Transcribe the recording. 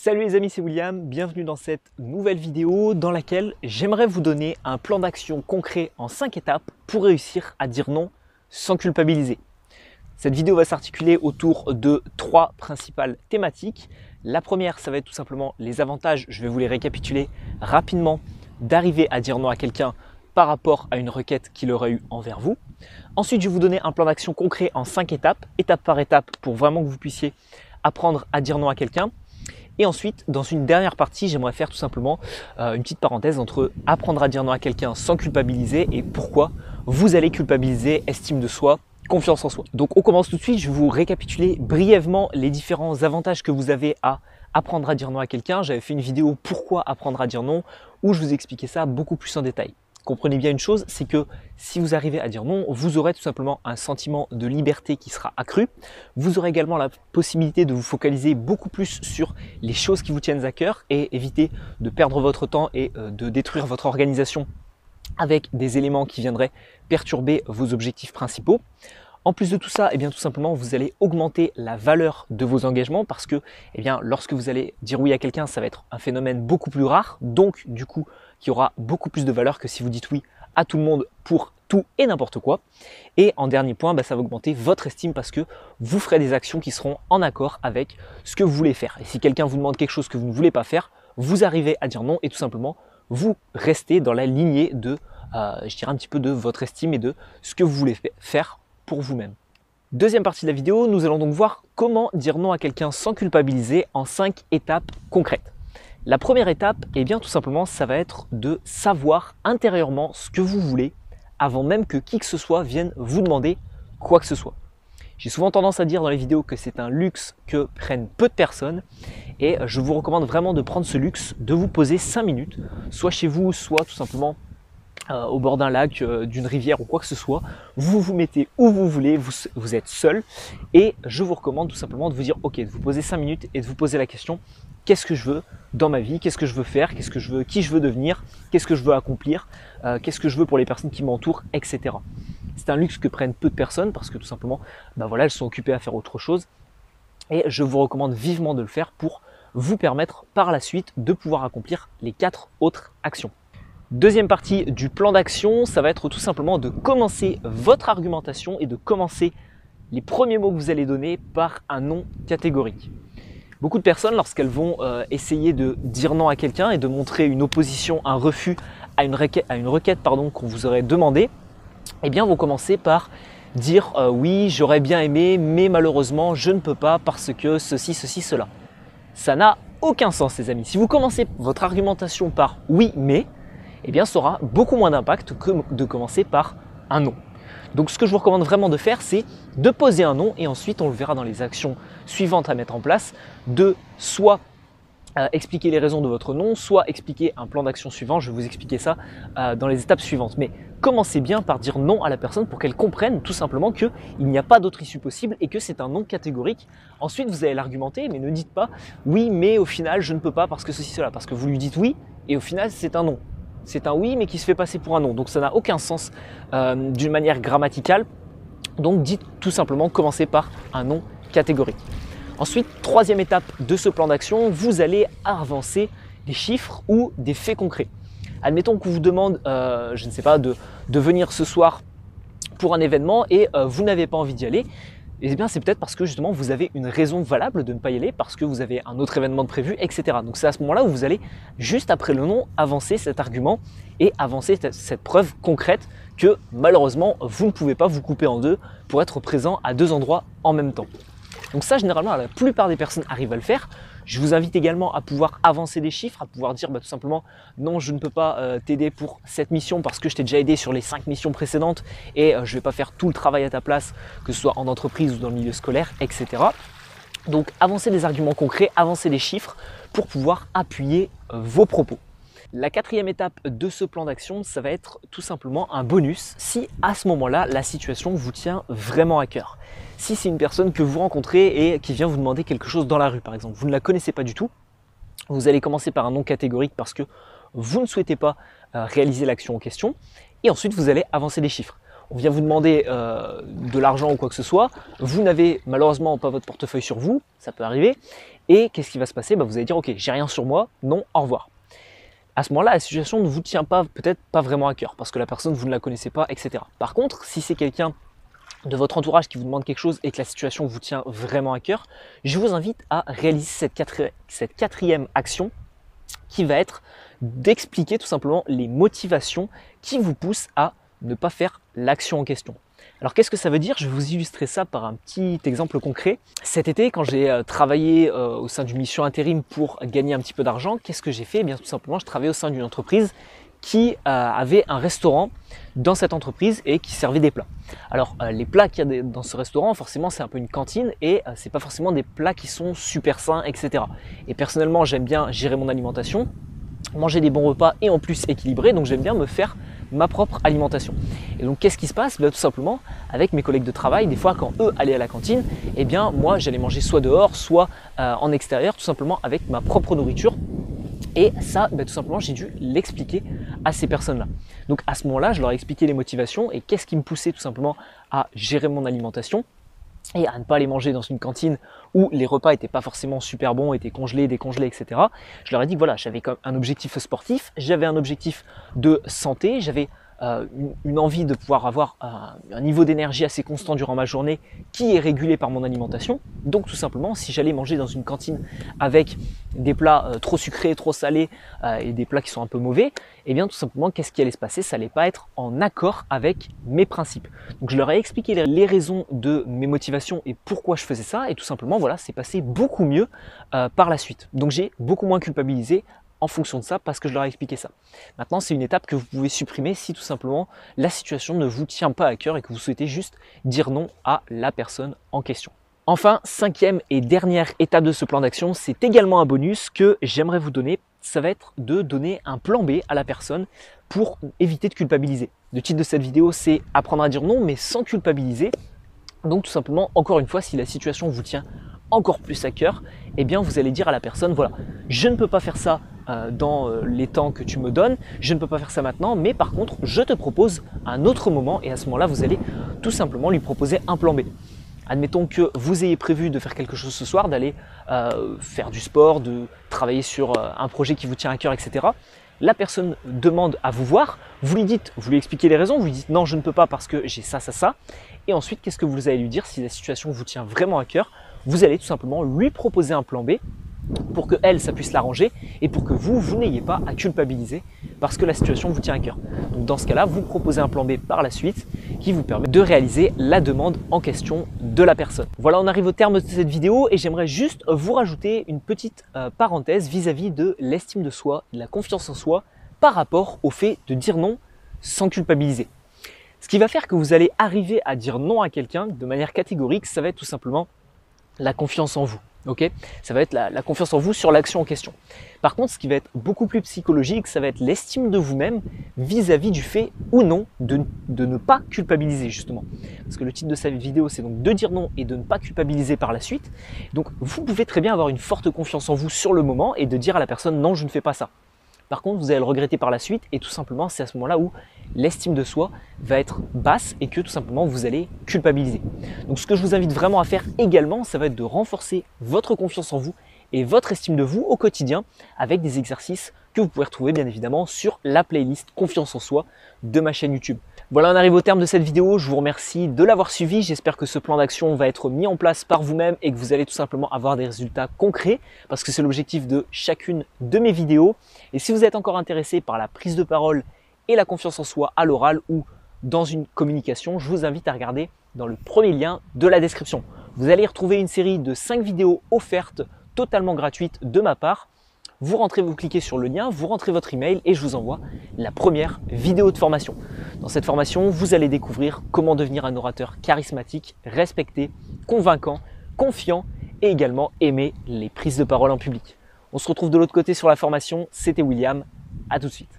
Salut les amis, c'est William, bienvenue dans cette nouvelle vidéo dans laquelle j'aimerais vous donner un plan d'action concret en 5 étapes pour réussir à dire non sans culpabiliser. Cette vidéo va s'articuler autour de 3 principales thématiques. La première, ça va être tout simplement les avantages, je vais vous les récapituler rapidement, d'arriver à dire non à quelqu'un par rapport à une requête qu'il aurait eue envers vous. Ensuite, je vais vous donner un plan d'action concret en 5 étapes, étape par étape, pour vraiment que vous puissiez apprendre à dire non à quelqu'un. Et ensuite, dans une dernière partie, j'aimerais faire tout simplement une petite parenthèse entre apprendre à dire non à quelqu'un sans culpabiliser et pourquoi vous allez culpabiliser, estime de soi, confiance en soi. Donc on commence tout de suite, je vais vous récapituler brièvement les différents avantages que vous avez à apprendre à dire non à quelqu'un. J'avais fait une vidéo pourquoi apprendre à dire non où je vous expliquais ça beaucoup plus en détail. Comprenez bien une chose, c'est que si vous arrivez à dire non, vous aurez tout simplement un sentiment de liberté qui sera accru. Vous aurez également la possibilité de vous focaliser beaucoup plus sur les choses qui vous tiennent à cœur et éviter de perdre votre temps et de détruire votre organisation avec des éléments qui viendraient perturber vos objectifs principaux. En plus de tout ça, tout simplement, vous allez augmenter la valeur de vos engagements parce que lorsque vous allez dire oui à quelqu'un, ça va être un phénomène beaucoup plus rare, donc du coup, qui aura beaucoup plus de valeur que si vous dites oui à tout le monde pour tout et n'importe quoi. Et en dernier point, ça va augmenter votre estime parce que vous ferez des actions qui seront en accord avec ce que vous voulez faire. Et si quelqu'un vous demande quelque chose que vous ne voulez pas faire, vous arrivez à dire non et tout simplement, vous restez dans la lignée de, je dirais un petit peu de votre estime et de ce que vous voulez faire pour vous-même. Deuxième partie de la vidéo, nous allons donc voir comment dire non à quelqu'un sans culpabiliser en 5 étapes concrètes. La première étape, tout simplement, ça va être de savoir intérieurement ce que vous voulez avant même que qui que ce soit vienne vous demander quoi que ce soit. J'ai souvent tendance à dire dans les vidéos que c'est un luxe que prennent peu de personnes et je vous recommande vraiment de prendre ce luxe, de vous poser 5 minutes, soit chez vous, soit tout simplement au bord d'un lac, d'une rivière ou quoi que ce soit, vous vous mettez où vous voulez, vous êtes seul et je vous recommande tout simplement de vous dire ok, de vous poser 5 minutes et de vous poser la question qu'est-ce que je veux dans ma vie, qu'est-ce que je veux faire, qu'est-ce que je veux, qui je veux devenir, qu'est-ce que je veux accomplir, qu'est-ce que je veux pour les personnes qui m'entourent, etc. C'est un luxe que prennent peu de personnes parce que tout simplement, elles sont occupées à faire autre chose et je vous recommande vivement de le faire pour vous permettre par la suite de pouvoir accomplir les 4 autres actions. Deuxième partie du plan d'action, ça va être tout simplement de commencer votre argumentation et de commencer les premiers mots que vous allez donner par un non catégorique. Beaucoup de personnes, lorsqu'elles vont essayer de dire non à quelqu'un et de montrer une opposition, un refus à une requête qu'on vous aurait demandé, vont commencer par dire oui, j'aurais bien aimé, mais malheureusement, je ne peux pas parce que ceci, cela. Ça n'a aucun sens, les amis. Si vous commencez votre argumentation par oui, mais, ça aura beaucoup moins d'impact que de commencer par un non. Donc ce que je vous recommande vraiment de faire, c'est de poser un non et ensuite, on le verra dans les actions suivantes à mettre en place, de soit expliquer les raisons de votre non, soit expliquer un plan d'action suivant. Je vais vous expliquer ça dans les étapes suivantes. Mais commencez bien par dire non à la personne pour qu'elle comprenne tout simplement qu'il n'y a pas d'autre issue possible et que c'est un non catégorique. Ensuite, vous allez l'argumenter, mais ne dites pas oui, mais au final, je ne peux pas parce que ceci, cela. Parce que vous lui dites oui et au final, c'est un non. C'est un oui, mais qui se fait passer pour un non. Donc ça n'a aucun sens d'une manière grammaticale. Donc dites tout simplement, commencez par un non catégorique. Ensuite, troisième étape de ce plan d'action, vous allez avancer des chiffres ou des faits concrets. Admettons qu'on vous demande, je ne sais pas, de venir ce soir pour un événement et vous n'avez pas envie d'y aller. C'est peut-être parce que justement vous avez une raison valable de ne pas y aller, parce que vous avez un autre événement de prévu, etc. Donc c'est à ce moment-là où vous allez, juste après le non, avancer cet argument et avancer cette preuve concrète que malheureusement vous ne pouvez pas vous couper en deux pour être présent à 2 endroits en même temps. Donc ça, généralement, la plupart des personnes arrivent à le faire. Je vous invite également à pouvoir avancer des chiffres, à pouvoir dire tout simplement non, je ne peux pas t'aider pour cette mission parce que je t'ai déjà aidé sur les 5 missions précédentes et je ne vais pas faire tout le travail à ta place, que ce soit en entreprise ou dans le milieu scolaire, etc. Donc avancer des arguments concrets, avancer des chiffres pour pouvoir appuyer vos propos. La quatrième étape de ce plan d'action, ça va être tout simplement un bonus si à ce moment-là, la situation vous tient vraiment à cœur. Si c'est une personne que vous rencontrez et qui vient vous demander quelque chose dans la rue, par exemple, vous ne la connaissez pas du tout, vous allez commencer par un non catégorique parce que vous ne souhaitez pas réaliser l'action en question et ensuite vous allez avancer des chiffres. on vient vous demander de l'argent ou quoi que ce soit, vous n'avez malheureusement pas votre portefeuille sur vous, ça peut arriver, et qu'est-ce qui va se passer? Vous allez dire ok, j'ai rien sur moi, non, au revoir. À ce moment-là, la situation ne vous tient pas, peut-être pas vraiment à cœur, parce que la personne, vous ne la connaissez pas, etc. Par contre, si c'est quelqu'un de votre entourage qui vous demande quelque chose et que la situation vous tient vraiment à cœur, je vous invite à réaliser cette quatrième action qui va être d'expliquer tout simplement les motivations qui vous poussent à ne pas faire l'action en question. Alors qu'est-ce que ça veut dire? Je vais vous illustrer ça par un petit exemple concret. Cet été, quand j'ai travaillé au sein d'une mission intérim pour gagner un petit peu d'argent, qu'est-ce que j'ai fait? Eh bien, tout simplement, je travaillais au sein d'une entreprise qui avait un restaurant dans cette entreprise et qui servait des plats. Alors les plats qu'il y a dans ce restaurant, forcément c'est un peu une cantine et c'est pas forcément des plats qui sont super sains, etc. Et personnellement j'aime bien gérer mon alimentation, manger des bons repas et en plus équilibrés, donc j'aime bien me faire ma propre alimentation. Et donc qu'est-ce qui se passe? Tout simplement avec mes collègues de travail, des fois quand eux allaient à la cantine, eh bien moi j'allais manger soit dehors, soit en extérieur, tout simplement avec ma propre nourriture. Et ça, tout simplement, j'ai dû l'expliquer à ces personnes-là. Donc à ce moment-là, je leur ai expliqué les motivations et qu'est-ce qui me poussait tout simplement à gérer mon alimentation et à ne pas aller manger dans une cantine où les repas n'étaient pas forcément super bons, étaient congelés, décongelés, etc. Je leur ai dit que voilà, j'avais comme un objectif sportif, j'avais un objectif de santé, j'avais une envie de pouvoir avoir un niveau d'énergie assez constant durant ma journée qui est régulé par mon alimentation. Donc tout simplement, si j'allais manger dans une cantine avec des plats trop sucrés, trop salés et des plats qui sont un peu mauvais, eh bien tout simplement, qu'est-ce qui allait se passer? Ça n'allait pas être en accord avec mes principes. Donc je leur ai expliqué les raisons de mes motivations et pourquoi je faisais ça, et tout simplement, voilà, c'est passé beaucoup mieux par la suite. Donc j'ai beaucoup moins culpabilisé en fonction de ça parce que je leur ai expliqué ça. Maintenant, c'est une étape que vous pouvez supprimer si tout simplement la situation ne vous tient pas à cœur et que vous souhaitez juste dire non à la personne en question. Enfin, cinquième et dernière étape de ce plan d'action, c'est également un bonus que j'aimerais vous donner. Ça va être de donner un plan B à la personne pour éviter de culpabiliser. Le titre de cette vidéo, c'est apprendre à dire non mais sans culpabiliser. Donc tout simplement, encore une fois, si la situation vous tient encore plus à cœur, eh bien vous allez dire à la personne, voilà, je ne peux pas faire ça dans les temps que tu me donnes, je ne peux pas faire ça maintenant, mais par contre, je te propose un autre moment, et à ce moment-là, vous allez tout simplement lui proposer un plan B. Admettons que vous ayez prévu de faire quelque chose ce soir, d'aller faire du sport, de travailler sur un projet qui vous tient à cœur, etc. La personne demande à vous voir, vous lui dites, vous lui expliquez les raisons, vous lui dites non, je ne peux pas parce que j'ai ça, ça, ça. Et ensuite, qu'est-ce que vous allez lui dire si la situation vous tient vraiment à cœur? Vous allez tout simplement lui proposer un plan B pour que elle, ça puisse l'arranger et pour que vous n'ayez pas à culpabiliser parce que la situation vous tient à cœur. Donc dans ce cas-là, vous proposez un plan B par la suite qui vous permet de réaliser la demande en question de la personne. Voilà, on arrive au terme de cette vidéo et j'aimerais juste vous rajouter une petite parenthèse vis-à-vis de l'estime de soi, de la confiance en soi par rapport au fait de dire non sans culpabiliser. Ce qui va faire que vous allez arriver à dire non à quelqu'un de manière catégorique, ça va être tout simplement la confiance en vous. Okay, ça va être la confiance en vous sur l'action en question. Par contre, ce qui va être beaucoup plus psychologique, ça va être l'estime de vous-même vis-à-vis du fait ou non de ne pas culpabiliser justement. Parce que le titre de cette vidéo, c'est donc de dire non et de ne pas culpabiliser par la suite. Donc vous pouvez très bien avoir une forte confiance en vous sur le moment et de dire à la personne non, je ne fais pas ça. Par contre, vous allez le regretter par la suite et tout simplement, c'est à ce moment-là où l'estime de soi va être basse et que tout simplement, vous allez culpabiliser. Donc, ce que je vous invite vraiment à faire également, ça va être de renforcer votre confiance en vous et votre estime de vous au quotidien avec des exercices que vous pouvez retrouver bien évidemment sur la playlist Confiance en soi de ma chaîne YouTube. Voilà, on arrive au terme de cette vidéo. Je vous remercie de l'avoir suivi. J'espère que ce plan d'action va être mis en place par vous-même et que vous allez tout simplement avoir des résultats concrets parce que c'est l'objectif de chacune de mes vidéos. Et si vous êtes encore intéressé par la prise de parole et la confiance en soi à l'oral ou dans une communication, je vous invite à regarder dans le premier lien de la description. Vous allez y retrouver une série de 5 vidéos offertes totalement gratuites de ma part. Vous rentrez, vous cliquez sur le lien, vous rentrez votre email et je vous envoie la première vidéo de formation. Dans cette formation, vous allez découvrir comment devenir un orateur charismatique, respecté, convaincant, confiant et également aimer les prises de parole en public. On se retrouve de l'autre côté sur la formation. C'était William. À tout de suite.